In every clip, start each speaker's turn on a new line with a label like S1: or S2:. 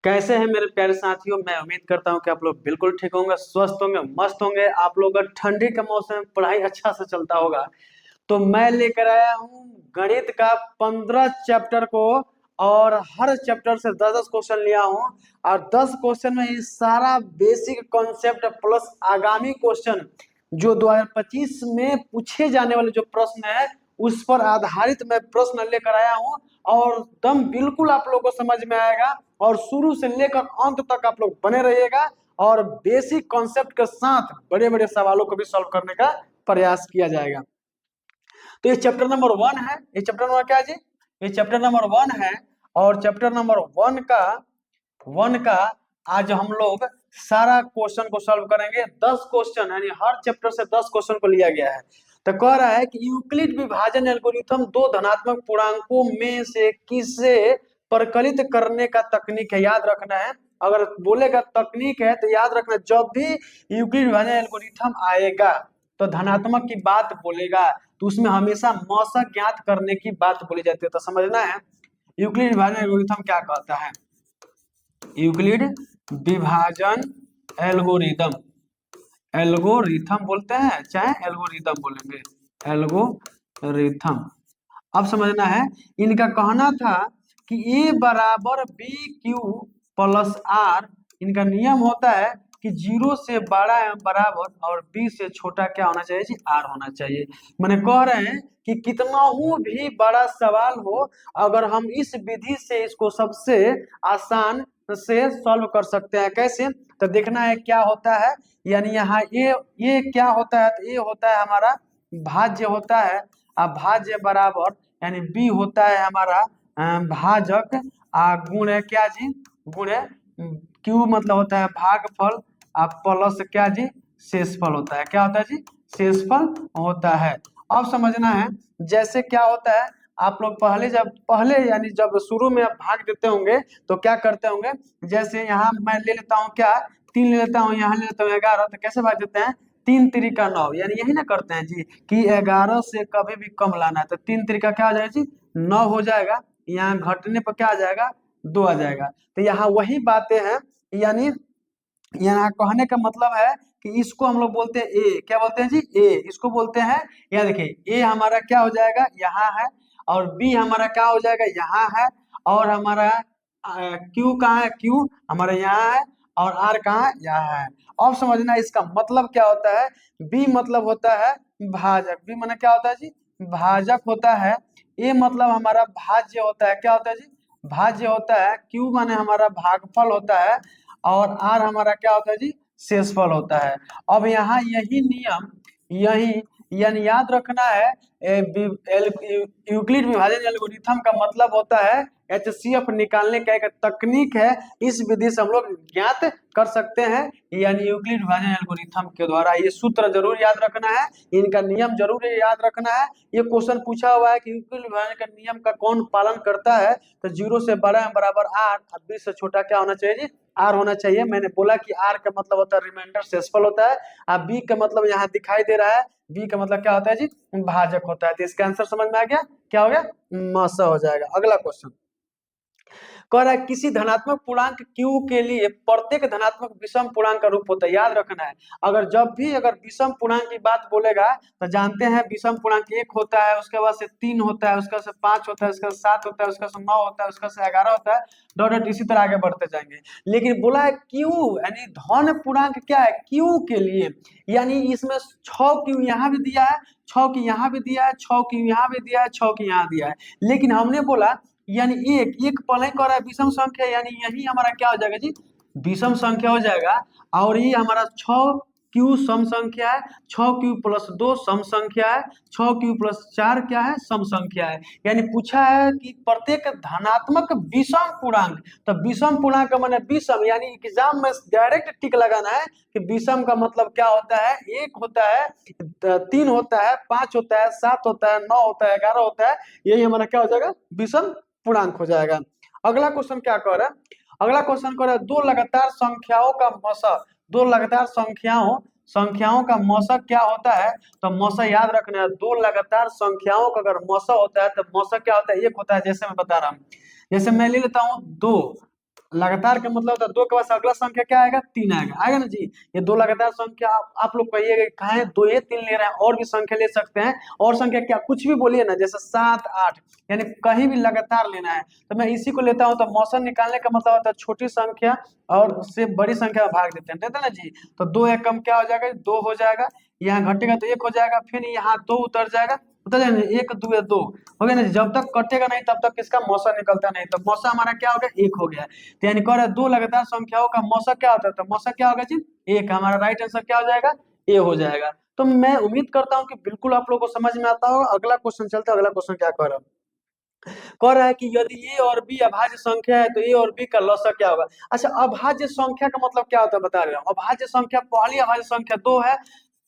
S1: कैसे हैं मेरे प्यारे साथियों। मैं उम्मीद करता हूं कि आप लोग बिल्कुल ठीक होंगे, स्वस्थ होंगे, मस्त होंगे। आप लोग का ठंडी के मौसम में पढ़ाई अच्छा से चलता होगा। तो मैं लेकर आया हूं गणित का 15 चैप्टर को, और हर चैप्टर से 10-10 क्वेश्चन लिया हूं। और 10 क्वेश्चन में ये सारा बेसिक कॉन्सेप्ट प्लस आगामी क्वेश्चन जो 2025 में पूछे जाने वाले जो प्रश्न है उस पर आधारित मैं प्रश्न लेकर आया हूं। और दम बिल्कुल आप लोगों को समझ में आएगा, और शुरू से लेकर अंत तक आप लोग बने रहिएगा। और बेसिक कॉन्सेप्ट के साथ बड़े बड़े सवालों को भी सॉल्व करने का प्रयास किया जाएगा। तो ये चैप्टर नंबर 1 है। ये चैप्टर नंबर क्या है जी? ये चैप्टर नंबर 1 है। और चैप्टर नंबर 1 का आज हम लोग सारा क्वेश्चन को सॉल्व करेंगे। 10 क्वेश्चन, यानी हर चैप्टर से 10 क्वेश्चन को लिया गया है। तो कह रहा है कि यूक्लिड विभाजन एल्गोरिथम दो धनात्मक पूर्णांकों में से किसे परकलित करने का तकनीक है। याद रखना है, अगर बोलेगा तकनीक है तो याद रखना, जब भी यूक्लिड विभाजन एल्गोरिथम आएगा तो धनात्मक की बात बोलेगा तो उसमें हमेशा मौसक ज्ञात करने की बात बोली जाती है। तो समझना है यूक्लिड विभाजन एल्गोरिथम क्या कहता है। यूक्लिड विभाजन एल्गोरिथम, एल्गोरिथम बोलते हैं चाहे एल्गोरिथम बोलेंगे, एल्गोरिथम। अब समझना है, इनका कहना था कि ए बराबर बी क्यू प्लस आर। इनका नियम होता है कि 0 से बड़ा एवं बराबर और बी से छोटा क्या होना चाहिए जी? आर होना चाहिए। मैंने कह रहे हैं कि कितना भी बड़ा सवाल हो, अगर हम इस विधि से इसको सबसे आसान से सॉल्व कर सकते हैं। कैसे? तो देखना है क्या होता है। यानी यहाँ ये क्या होता है, तो ये होता है हमारा भाज्य होता है। अब भाज्य बराबर यानी बी होता है हमारा भाजक, गुण है क्या जी? गुण है क्यू, मतलब होता है भागफल। प्लस क्या जी? शेषफल होता है। क्या होता है जी? शेषफल होता है। अब समझना है जैसे क्या होता है, आप लोग पहले यानी जब शुरू में आप भाग देते होंगे तो क्या करते होंगे। जैसे यहाँ मैं ले लेता हूँ क्या, 3 ले लेता हूँ, यहाँ ले लेता हूँ 11। तो कैसे भाग देते हैं? 3 तिरिका 9, यानी यही ना करते हैं जी कि 11 से कभी भी कम लाना है। तो 3 तिरिका क्या हो जाएगा जी? 9 हो जाएगा। यहाँ घटने पर क्या आ जाएगा? 2 आ जाएगा। तो यहाँ वही बातें हैं। यानी यहाँ कहने का मतलब है कि इसको हम लोग बोलते हैं ए। क्या बोलते हैं जी? ए। इसको बोलते हैं, यहाँ देखिए ए हमारा क्या हो जाएगा? यहाँ है। और बी हमारा क्या हो जाएगा? यहाँ है। और हमारा क्यू कहाँ है? क्यू हमारा यहाँ है। और आर कहाँ है? यहाँ है। अब समझना इसका मतलब क्या होता है। बी मतलब होता है भाजक। बी माने क्या होता है जी? भाजक होता है। ए मतलब हमारा भाज्य होता है। क्या होता है जी? भाज्य होता है। क्यू माने हमारा भागफल होता है। और आर हमारा क्या होता है जी? शेषफल होता है। अब यहाँ यही नियम, यही यानी याद रखना है, यूक्लिड विभाजन एल्गोरिथम का मतलब होता है एचसीएफ निकालने का एक तकनीक है। इस विधि से हम लोग ज्ञात कर सकते हैं, यानी यूक्लिड विभाजन एल्गोरिथम के द्वारा। ये सूत्र जरूर याद रखना है, इनका नियम जरूर याद रखना है। ये क्वेश्चन पूछा हुआ है कि यूक्लिड विभाजन का नियम का कौन पालन करता है। तो 0 से बड़ा बराबर आर, 20 से छोटा क्या होना चाहिए जी? आर होना चाहिए। मैंने बोला कि आर का मतलब होता है रिमाइंडर, शेषफल होता है। अब बी का मतलब यहाँ दिखाई दे रहा है, बी का मतलब क्या होता है जी? भाजक होता है। तो इसका आंसर समझ में आ गया? क्या हो गया? मसा हो जाएगा। अगला क्वेश्चन कह रहा है किसी धनात्मक पूर्णांक q के लिए प्रत्येक धनात्मक विषम पूर्णांक का रूप होता है। याद रखना है, अगर विषम पूर्णांक की बात बोलेगा तो जानते हैं विषम पूर्णांक 1 होता है, उसके बाद से 3 होता है, उसके बाद से 5 होता है, उसके बाद 7 होता है, उसके बाद से 9 होता है, उसके बाद से 11 होता है। डॉट डॉट इसी तरह आगे बढ़ते जाएंगे। लेकिन बोला है q, यानी धन पूर्णांक क्या है q के लिए। यानी इसमें 6 q यहाँ भी दिया है, 6 की यहाँ भी दिया है, 6 की यहाँ भी दिया है, 6 की यहाँ दिया है। लेकिन हमने बोला यानी एक एक पल कर रहा है विषम संख्या, यानी यही हमारा क्या हो जाएगा जी? विषम संख्या हो जाएगा। और ये हमारा 6 क्यू सम संख्या है, 6 क्यू प्लस 2 सम संख्या है, 6 क्यू प्लस 4 क्या है? सम संख्या है। यानी पूछा है कि प्रत्येक धनात्मक विषम पूर्णांक। तो विषम पूर्णांक का माने विषम, यानी एग्जाम में डायरेक्ट टिक लगाना है कि विषम का मतलब क्या होता है। 1 होता है, 3 होता है, 5 होता है, 7 होता है, 9 होता है, 11 होता है। यही हमारा क्या हो जाएगा? विषम पूर्णांक हो जाएगा। अगला क्वेश्चन क्या कह रहा है? अगला क्वेश्चन कह रहा है दो लगातार संख्याओं का मौसक, दो लगातार संख्याओं का मौसक क्या होता है। तो मौसक याद रखना है, दो लगातार संख्याओं का अगर मौसक होता है तो मौसक क्या होता है? एक होता है। जैसे मैं बता रहा हूँ, जैसे मैं ले लेता हूँ 2, लगातार का मतलब होता है दो के बाद अगला संख्या क्या आएगा, तीन आएगा, आएगा ना जी। ये दो लगातार संख्या आप लोग कहिएगा कहा है दो, ये तीन ले रहे हैं, और भी संख्या ले सकते हैं। और संख्या क्या कुछ भी बोलिए ना, जैसे सात आठ, यानी कहीं भी लगातार लेना है तो मैं इसी को लेता हूँ। तो मौसम निकालने का मतलब होता है छोटी संख्या और उससे बड़ी संख्या में भाग देते हैं ना जी। तो दो एक कम क्या हो जाएगा, दो हो जाएगा, यहाँ घटेगा तो एक हो जाएगा, फिर यहाँ दो उतर जाएगा, उतर जाएगा, एक दो या दो हो गया ना जी। जब तक कटेगा नहीं तब तक इसका मौसा निकलता नहीं, तो मौसा हमारा क्या हो गया, एक हो गया। तो यानी कह रहे हैं दो लगातार संख्याओं का मौसा क्या होता है, तो मौसा क्या होगा जी, एक। हमारा राइट आंसर क्या हो जाएगा, ए हो जाएगा। तो मैं उम्मीद करता हूँ कि बिल्कुल आप लोगों को समझ में आता होगा। अगला क्वेश्चन चलता है, अगला क्वेश्चन क्या कह रहा है, कह रहा है कि यदि ए और बी अभाज्य संख्या है तो ए और बी का लसा क्या होगा। अच्छा, अभाज्य संख्या का मतलब क्या होता है बता रहे हो। अभाज्य संख्या, पहली अभाज्य संख्या दो है,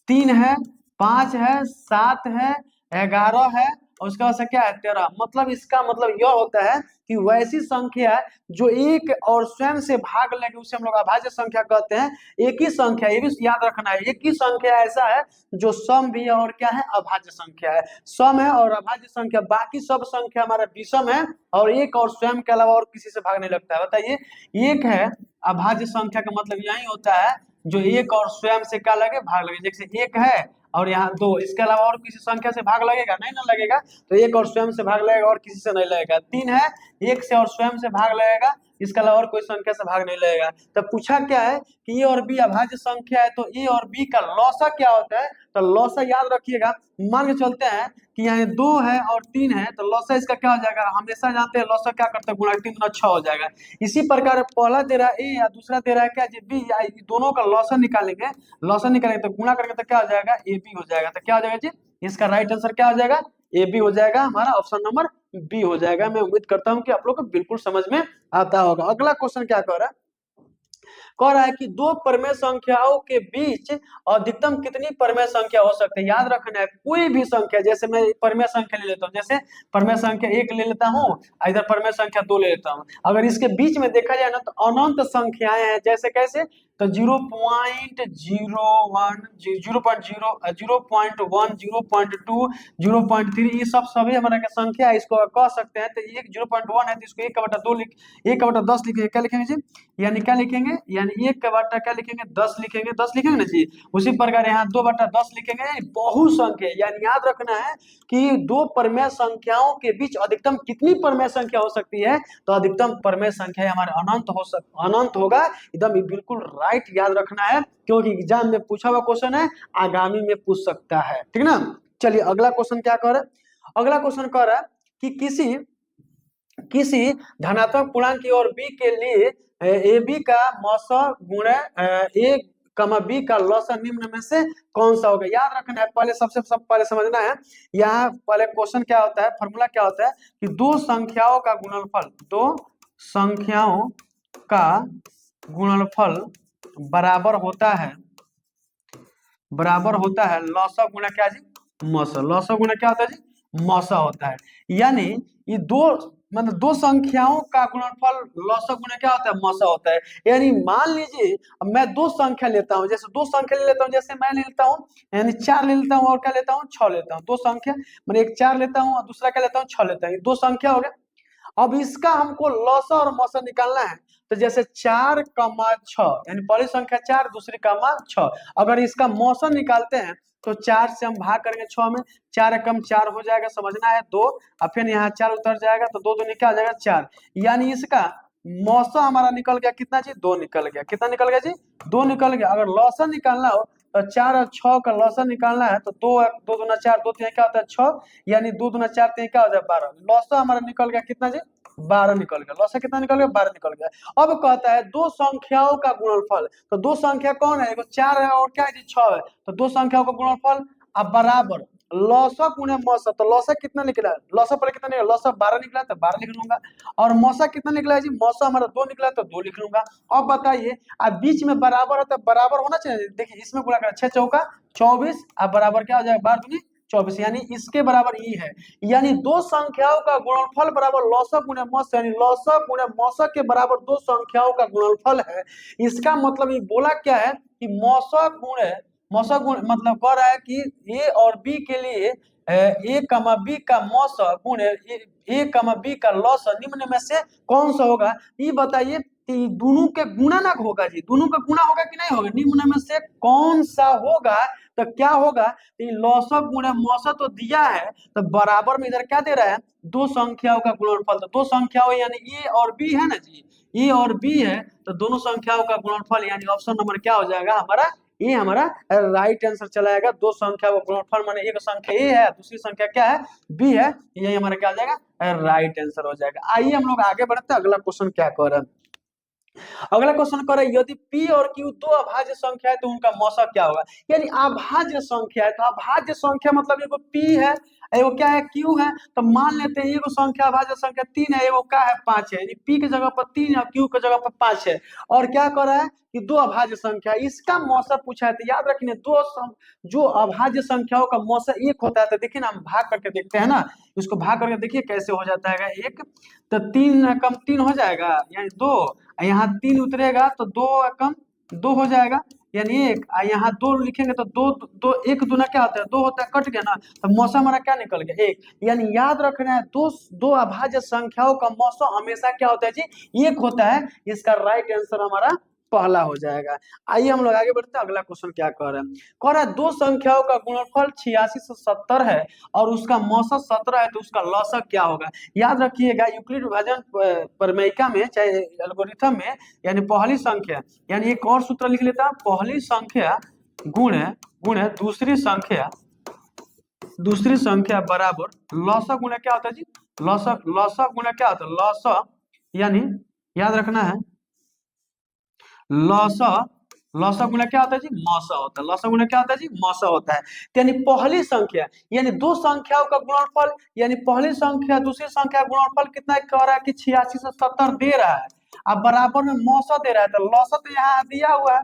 S1: तीन है, पांच है, सात है, 11 है, और उसके बाद से क्या है, 13। मतलब इसका मतलब यह होता है कि वैसी संख्या जो एक और स्वयं से भाग लेगी उसे हम लोग अभाज्य संख्या कहते हैं। एक ही संख्या, ये भी याद रखना है, एक ही संख्या ऐसा है जो सम भी है और क्या है, अभाज्य संख्या है। सम है और अभाज्य संख्या, बाकी सब संख्या हमारा विषम है और एक और स्वयं के अलावा और किसी से भाग नहीं लगता है। बताइए, एक है अभाज्य संख्या का मतलब यही होता है जो एक और स्वयं से क्या लगे, भाग लगे। जैसे एक है और यहाँ दो, इसके अलावा और किसी संख्या से भाग लगेगा नहीं, ना लगेगा। तो एक और स्वयं से भाग लगेगा और किसी से नहीं लगेगा। तीन है, एक से और स्वयं से भाग लगेगा, इसके अलावा और कोई संख्या से भाग नहीं लगेगा। तो पूछा क्या है कि ए और बी अभाज्य संख्या है तो ए और बी का लौसा क्या होता है। तो लौसा याद रखिएगा, मान के चलते हैं कि यहाँ दो है और तीन है, तो लौसा इसका क्या हो जाएगा, हमेशा जानते हैं लौसा क्या करते हैं, गुणा तीन गुना छह हो जाएगा। इसी प्रकार पहला दे रहा है ए या दूसरा दे रहा है क्या जी, बी, या दोनों का लौसा निकालेंगे। लौसा निकालेंगे तो गुणा करेंगे तो क्या हो जाएगा, ए बी हो जाएगा। तो क्या हो जाएगा जी, इसका राइट आंसर क्या हो जाएगा, ए बी हो जाएगा। हमारा ऑप्शन नंबर बी हो जाएगा। मैं उम्मीद करता हूँ कि आप लोग को बिल्कुल समझ में आता होगा। अगला क्वेश्चन क्या कह रहा है, कह रहा है कि दो परमेय संख्याओं के बीच अधिकतम कितनी परमेय संख्या हो सकती है। याद रखना है, कोई भी संख्या, जैसे मैं परमेय संख्या ले लेता हूँ, जैसे परमेय संख्या एक ले लेता हूँ, इधर परमेय संख्या दो ले लेता हूँ। अगर इसके बीच में देखा जाए ना तो अनंत संख्याएं हैं। जैसे कैसे, तो 0.01, 0.0, 0.1, 0.2, 0.3, ये सब सभी हमारा क्या संख्या है, इसको कह सकते हैं। तो एक 0.1 है तो इसको 1/2 लिख, 1/10 लिखेंगे, क्या लिखेंगे जी, यानी क्या लिखेंगे, यानी 1/10 क्या लिखेंगे, 10 लिखेंगे, 10 लिखेंगे ना जी। उसी प्रकार यहाँ 2/10 लिखेंगे, बहुसंख्य। यानी याद रखना है कि दो परमेय संख्याओं के बीच अधिकतम कितनी परमेय संख्या हो सकती है। तो अधिकतम परमेय संख्या हमारे अनंत होगा। एकदम बिल्कुल राइट याद रखना है, क्योंकि एग्जाम में पूछा हुआ क्वेश्चन है, आगामी में पूछ सकता है, ठीक ना। चलिए अगला क्वेश्चन क्या कह रहा है, अगला क्वेश्चन कह रहा है कि किसी किसी धनात्मक पूर्णांक की और बी के लिए ए बी का मौस गुण ए कमा बी का लौस निम्न में से कौन सा होगा। याद रखना है, पहले सबसे सब पहले समझना है, यहाँ पहले क्वेश्चन क्या होता है, फॉर्मूला क्या होता है कि दो संख्याओं का गुणनफल, दो संख्याओं का गुणनफल बराबर होता है लौसा गुणा क्या जी, मौसा। लौसा गुणा क्या होता है जी, मौसा होता है। यानी ये दो, मतलब दो संख्याओं का गुणनफल लौसा गुणा क्या होता है, मौसा होता है। यानी मान लीजिए अब मैं दो संख्या लेता हूँ, जैसे दो संख्या ले लेता हूँ, जैसे मैं ले लेता हूँ यानी 4 ले लेता हूँ और क्या लेता हूँ, 6 लेता हूँ। दो संख्या मैंने एक 4 लेता हूँ और दूसरा क्या लेता हूँ, 6 लेता हूँ, दो संख्या हो गया। अब इसका हमको लौसा और मौसा निकालना है। तो जैसे 4,6, यानी पहली संख्या 4, दूसरी कमा 6। अगर इसका मौसा निकालते हैं तो 4 से हम भाग करेंगे 6 में, 4 एकम 4 हो जाएगा, समझना है 2, और फिर यहाँ 4 उतर जाएगा तो 2 दूनी क्या हो जाएगा 4। यानी इसका मौसा हमारा निकल गया कितना जी, 2 निकल गया। कितना निकल गया जी, 2 निकल गया। अगर लौसा निकालना हो तो 4 और 6 का लौसा निकालना है तो 2 दूना 4, 2 तीन क्या होता है 6, यानी 2 दूना 4 तीन क्या हो जाए 12। लौसा हमारा निकल गया कितना जी, 12 निकल गया। लौसा कितना निकल गया, 12 निकल गया। अब कहता है दो संख्याओं का गुणनफल, तो दो संख्या कौन है, एगो 4 है और क्या है जी 6 है। तो दो संख्याओं का गुणनफल अब बराबर लौसा गुणे मौसा। तो लौसा कितना निकला, लौसा पर कितना निकला, लौसा 12 निकला तो 12 लिख लूंगा। और मौसा कितना निकला है जी, मौसा हमारा 2 निकला तो 2 लिख लूंगा। अब बताइए, अब बीच में बराबर है तो बराबर होना चाहिए। देखिए इसमें गुणा करें 6 चौका 24, अब बराबर क्या हो जाएगा 12 दूनी 24, यानी इसके बराबर ई है। यानी दो संख्याओं का गुणनफल बराबर लौसा गुणे मौसा, यानी लौसा गुणे मौसा के बराबर दो संख्याओं का गुणनफल है। इसका मतलब ये बोला क्या है कि मौसा गुण मतलब कह रहा है कि ए और बी के लिए ए कमा बी का मौसा गुण ए कमा बी का लौसा निम्न में से कौन सा होगा। ये बताइए, तो ये दोनों के गुणनक होगा जी, दोनों का गुणा होगा कि नहीं होगा, निम्न में से कौन सा होगा, तो क्या होगा, तो लौसक गुणे मौसक तो दिया है, तो बराबर में इधर क्या दे रहा है, दो संख्याओं का गुणनफल, तो दो संख्याओं यानी ए और बी है ना जी, ए और बी है, तो दोनों संख्याओं का गुणनफल यानी ऑप्शन नंबर क्या हो जाएगा हमारा, ये हमारा राइट आंसर चला जाएगा। दो संख्या का गुणनफल माने एक संख्या ए है, दूसरी संख्या क्या है, बी है, यही हमारा क्या हो जाएगा, राइट आंसर हो जाएगा। आइए हम लोग आगे बढ़ते हैं, अगला क्वेश्चन क्या कर रहे हैं। अगला क्वेश्चन करे यदि P और Q दो अभाज्य संख्या है तो उनका मौसक क्या होगा, यानी अभाज्य संख्या है, तो अभाज्य संख्या मतलब एगो P है, एगो क्या है, Q है, तो मान लेते हैं एगो संख्या अभाज्य संख्या 3 है, एगो क्या है 5 है, यानी P की जगह पर 3 है, Q की जगह पर 5 है, और क्या कर रहा है कि दो अभाज्य संख्या, इसका मौसक पूछा है, तो याद रखिए जो अभाज्य संख्याओं का मौसक एक होता है, तो देखिए ना हम भाग करके देखते हैं ना, उसको भाग करके देखिए कैसे हो जाता है एक, तो 3 कम 3 हो जाएगा यानी 2, यहाँ 3 उतरेगा तो 2 कम 2 हो जाएगा यानी 1, यहाँ 2 लिखेंगे तो 2 2 1 दूना क्या होता है 2 होता है, कट गया ना, तो मौसा हमारा क्या निकल गया 1, यानी याद रखना है दो दो अभाज्य संख्याओं का मौसा हमेशा क्या होता है जी 1 होता है, इसका राइट आंसर हमारा पहला हो जाएगा। आइए हम लोग आगे बढ़ते हैं, अगला क्वेश्चन क्या कह रहे हैं, कह रहा है दो संख्याओं का गुणनफल 86 से 70 है और उसका मौसक 17 है, तो उसका लौसक क्या होगा। याद रखिएगा यूक्लिड विभाजन प्रमेयिका में चाहे एल्गोरिथम में, यानी पहली संख्या, यानी एक और सूत्र लिख लेता हूं, पहली संख्या गुणे गुणे दूसरी संख्या बराबर लौसक गुणे क्या होता है जी, लौसक गुणे क्या होता है, लौसक यानी याद रखना है लौसक, लौसक गुना क्या होता है जी मौसा होता है, लौसक गुना क्या होता है जी मौसा होता है, तो यानी पहली संख्या यानी दो संख्याओं का गुणनफल, यानी पहली संख्या दूसरी संख्या का गुणनफल कितना कह रहा है कि 86 से 70 दे रहा है, अब बराबर में मौसा दे रहा है, तो लौसक तो यहाँ दिया हुआ है,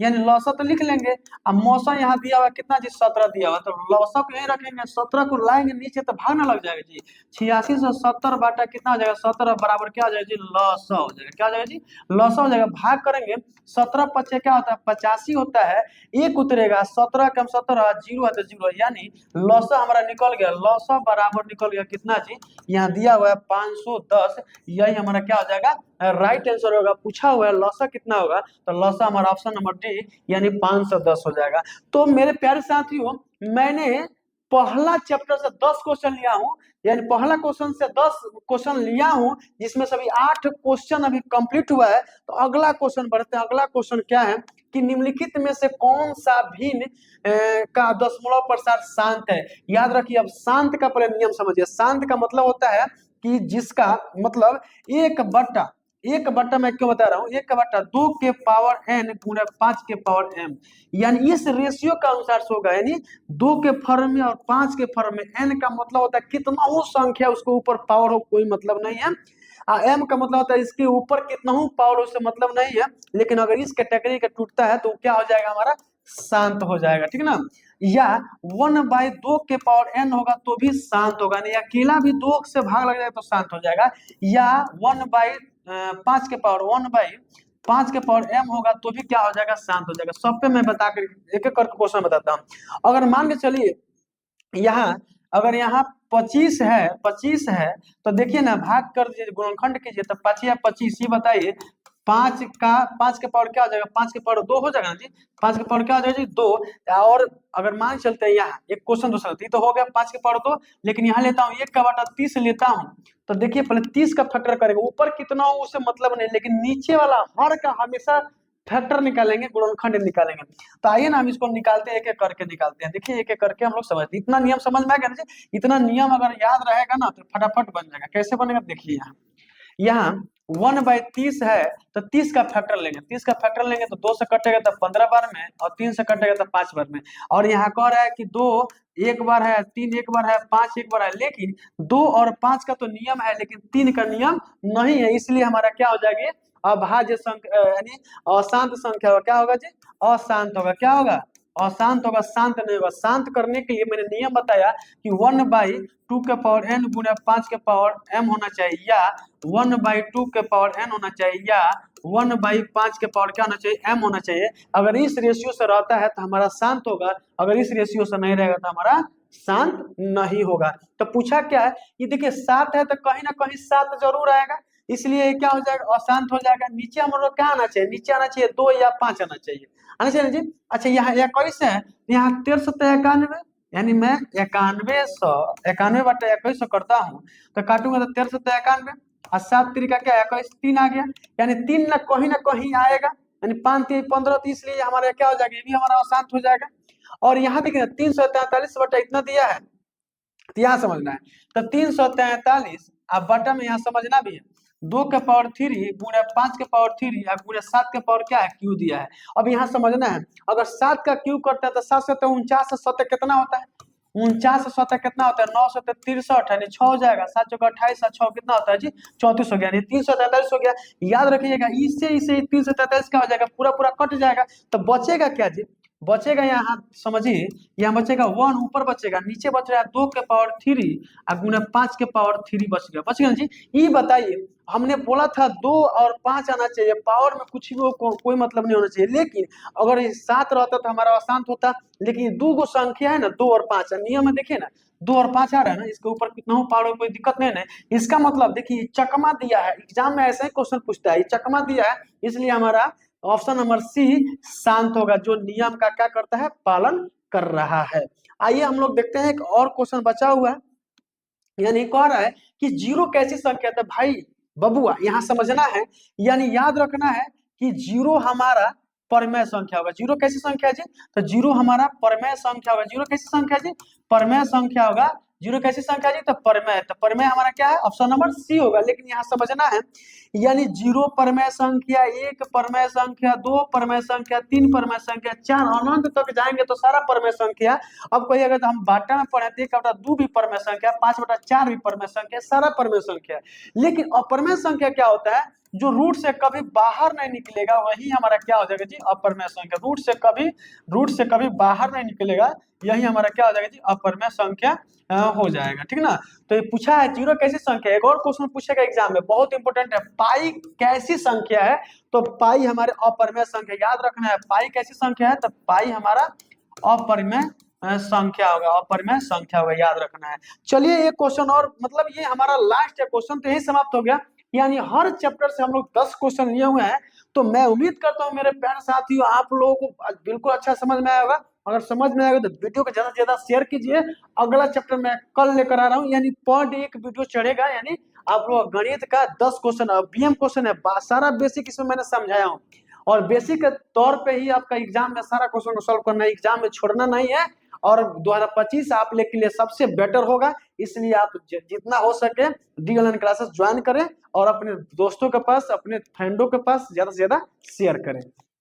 S1: यानी लौसक तो लिख लेंगे, अब मौसा यहाँ दिया हुआ कितना जी 17 दिया हुआ, तो लौसक यही रखेंगे, 17 को लाएंगे नीचे तो भागना लग जाएगा जी, 86 से 70 बाटा कितना हो जाएगा 17 बराबर क्या हो जाएगा जी लौसा हो जाएगा, क्या हो जाएगा जी लौसा हो जाएगा, भाग करेंगे 17 पच्चे क्या होता है 85 होता है, एक उतरेगा 17 कम 17 जीरो है तो जीरो, यानी लौसा हमारा निकल गया, लौसा बराबर निकल गया कितना जी, यहाँ दिया हुआ है 510, यही हमारा क्या हो जाएगा राइट आंसर होगा, पूछा हुआ है लौसा कितना होगा, तो लौसा हमारा ऑप्शन नंबर डी यानी 510 हो जाएगा। तो मेरे प्यारे साथियों मैंने पहला चैप्टर से 10 क्वेश्चन लिया हूं, यानी पहला क्वेश्चन से 10 क्वेश्चन लिया हूं, जिसमें सभी 8 क्वेश्चन अभी कंप्लीट हुआ है। तो अगला क्वेश्चन बढ़ते हैं, अगला क्वेश्चन क्या है कि निम्नलिखित में से कौन सा भिन्न का दशमलव प्रसार शांत है। याद रखिए अब शांत का पहले नियम समझिए, शांत का मतलब होता है कि जिसका मतलब एक बट्टा मैं क्यों बता रहा हूँ, 1/2 के पावर n गुणा 5 के पावर m, यानी इस रेशियो का अनुसार से होगा, यानी 2 के फॉर्म में और 5 के फॉर्म में, n का मतलब होता है कितना हो संख्या उसके ऊपर पावर हो कोई मतलब नहीं है, m का मतलब होता है इसके ऊपर कितना हो पावर हो उससे मतलब नहीं है, लेकिन अगर इस कैटेगरी का टूटता है तो क्या हो जाएगा हमारा शांत हो जाएगा, ठीक ना, या 1/2 के पावर n होगा तो भी शांत होगा, नहीं अकेला भी 2 से भाग लग जाएगा तो शांत हो जाएगा, या 1/5 के पावर 1/5 के पावर m होगा तो भी क्या हो जाएगा शांत हो जाएगा। सब पे मैं बता कर एक एक करके क्वेश्चन बताता हूँ। अगर मान के चलिए यहाँ अगर यहाँ 25 है तो देखिए ना भाग कर दीजिए गुणनखंड कीजिए, तो 5 या 25 ये बताइए 5 के पावर क्या हो जाएगा, 5 के पावर 2 हो जाएगा ना जी, 5 के पावर क्या हो जाएगा जी 2, और अगर मान चलते हैं यहाँ एक क्वेश्चन दूसरा तो हो गया 5 के पावर 2, लेकिन यहाँ लेता हूँ 1/30 लेता हूँ, तो देखिए पहले 30 का फैक्टर करेंगे, ऊपर कितना हो उससे मतलब नहीं, लेकिन नीचे वाला हर का हमेशा फैक्टर निकालेंगे, गुणनखंड निकालेंगे। तो आइए ना हम इसको निकालते हैं, एक एक करके निकालते हैं, देखिए एक एक करके हम लोग समझते, इतना नियम समझ में आ गया ना जी, इतना नियम अगर याद रहेगा ना तो फटाफट बन जाएगा। कैसे बनेगा देखिए, यहाँ 1/30 है तो 30 का फैक्टर लेंगे, 30 का फैक्टर लेंगे तो 2 से कटेगा तो 15 बार में, और 3 से कटेगा तो 5 बार में, और यहाँ कह रहा है कि 2 एक बार है, 3 एक बार है, 5 एक बार है, लेकिन 2 और 5 का तो नियम है लेकिन 3 का नियम नहीं है, इसलिए हमारा क्या हो जाएगी अभाज्य संख्या यानी अशांत संख्या होगा, क्या होगा जी अशांत होगा, क्या होगा अशांत होगा, शांत नहीं होगा। शांत करने के लिए मैंने नियम बताया कि 1/2 के पावर n गुना 5 के पावर m होना चाहिए, या 1/2 के पावर n होना चाहिए, या 1/5 के पावर क्या होना चाहिए m होना चाहिए। अगर इस रेशियो से रहता है तो हमारा शांत होगा, अगर इस रेशियो से नहीं रहेगा तो हमारा शांत नहीं होगा। तो पूछा क्या है, ये देखिए 7 है तो कहीं ना कहीं 7 जरूर आएगा, इसलिए ये क्या हो जाएगा, अशांत हो जाएगा। नीचे हम लोग क्या आना चाहिए, नीचे आना चाहिए 2 या 5 आना चाहिए, आना चाहिए ना जी। अच्छा यहाँ 21 है, यहाँ 1391, यानी मैं 91 बटा 21 करता हूँ, तो काटूंगा तो 1391, और 7 3 का क्या 21, 3 आ गया, यानी 3 ना कहीं आएगा, यानी 5 3 15, तो इसलिए हमारा क्या हो जाएगा, ये भी हमारा अशांत हो जाएगा। और यहाँ देखिए 343 बटा इतना दिया है, तो यहाँ समझना है, तो 343 अब बटा में यहाँ समझना भी है, 2 के पावर 3 गुणे 5 के पावर 3 या गुणे 7 के पावर क्या है, क्यू दिया है। अब यहाँ समझना है, अगर 7 का क्यू करते हैं तो 7 7 49 7 कितना होता है, 49 7 कितना होता है, 9 7 63, यानी 6 हो जाएगा, 7 चौका 28 6 कितना होता है जी, 34 हो गया, यानी 343 हो गया। याद रखिएगा, इससे इसे 343 क्या हो जाएगा, पूरा पूरा कट जाएगा, तो बचेगा क्या जी, बचेगा यहाँ समझिए, यहाँ बचेगा 1, ऊपर बचेगा, नीचे बच रहा है 2 के पावर 3 और गुना 5 के पावर 3 बच गया ना जी। ये बताइए, हमने बोला था 2 और 5 आना चाहिए, पावर में कुछ भी कोई मतलब नहीं होना चाहिए, लेकिन अगर ये 7 रहता तो हमारा अशांत होता, लेकिन 2 गो संख्या है ना, 2 और 5 नियम में देखिए ना, 2 और 5 आ रहा है ना, इसके ऊपर कितना हो पावर में कोई दिक्कत नहीं है। इसका मतलब देखिए चकमा दिया है, एग्जाम में ऐसा ही क्वेश्चन पूछता है, ये चकमा दिया है, इसलिए हमारा ऑप्शन नंबर सी शांत होगा, जो नियम का क्या करता है, पालन कर रहा है। आइए हम लोग देखते हैं, एक और क्वेश्चन बचा हुआ है, यानी कह रहा है कि जीरो कैसी संख्या है, तो भाई बबुआ यहाँ समझना है, यानी याद रखना है कि जीरो हमारा परमेय संख्या होगा। जीरो कैसी संख्या है जी, तो जीरो हमारा परमेय संख्या होगा। जीरो कैसी संख्या जी, परमेय संख्या होगा। जीरो कैसी संख्या जी, तो परमेय, तो परमेय हमारा क्या है, ऑप्शन नंबर सी होगा। लेकिन यहाँ समझना है, यानी जीरो परमेय संख्या, 1 परमेय संख्या, 2 परमेय संख्या, 3 परमेय संख्या, 4 अनंत तक जाएंगे तो सारा परमेय संख्या। अब कोई अगर हम बाटा में पढ़े तो 1/2 भी परमेय संख्या, 5/4 भी परमेय संख्या, सारा परमेय संख्या। लेकिन अपरमेय संख्या क्या होता है, जो रूट से कभी बाहर नहीं निकलेगा, वही हमारा क्या हो जाएगा जी, अपरमेय संख्या। रूट से कभी बाहर नहीं निकलेगा, यही हमारा क्या हो जाएगा जी, अपरमेय संख्या हो जाएगा, ठीक ना। तो ये पूछा है जीरो कैसी संख्या। एक और क्वेश्चन पूछेगा एग्जाम में, बहुत इंपॉर्टेंट है, पाई कैसी संख्या है, तो पाई हमारे अपरमेय संख्या, याद रखना है, पाई कैसी संख्या है, तो पाई हमारा अपरिमेय संख्या होगा, अपरिमेय संख्या होगा, याद रखना है। चलिए एक क्वेश्चन और, मतलब ये हमारा लास्ट है क्वेश्चन, तो यही समाप्त हो गया। यानी हर चैप्टर से हम लोग 10 क्वेश्चन लिए हुए हैं। तो मैं उम्मीद करता हूँ मेरे प्यारे साथियों, आप लोगों को बिल्कुल अच्छा समझ में आया होगा। अगर समझ में आएगा तो वीडियो को ज्यादा से ज्यादा शेयर कीजिए। अगला चैप्टर मैं कल लेकर आ रहा हूँ, यानी पर डे एक वीडियो चढ़ेगा, यानी आप लोग गणित का 10 क्वेश्चन, बीएम क्वेश्चन है, सारा बेसिक इसमें मैंने समझाया हूँ, और बेसिक के तौर पे ही आपका एग्जाम में सारा क्वेश्चन को सॉल्व करना है, एग्जाम में छोड़ना नहीं है। और 2025 आप लोग के लिए सबसे बेटर होगा, इसलिए आप जितना हो सके डी ऑनलाइन क्लासेस ज्वाइन करें और अपने दोस्तों के पास, अपने फ्रेंडों के पास ज्यादा से ज्यादा शेयर करें।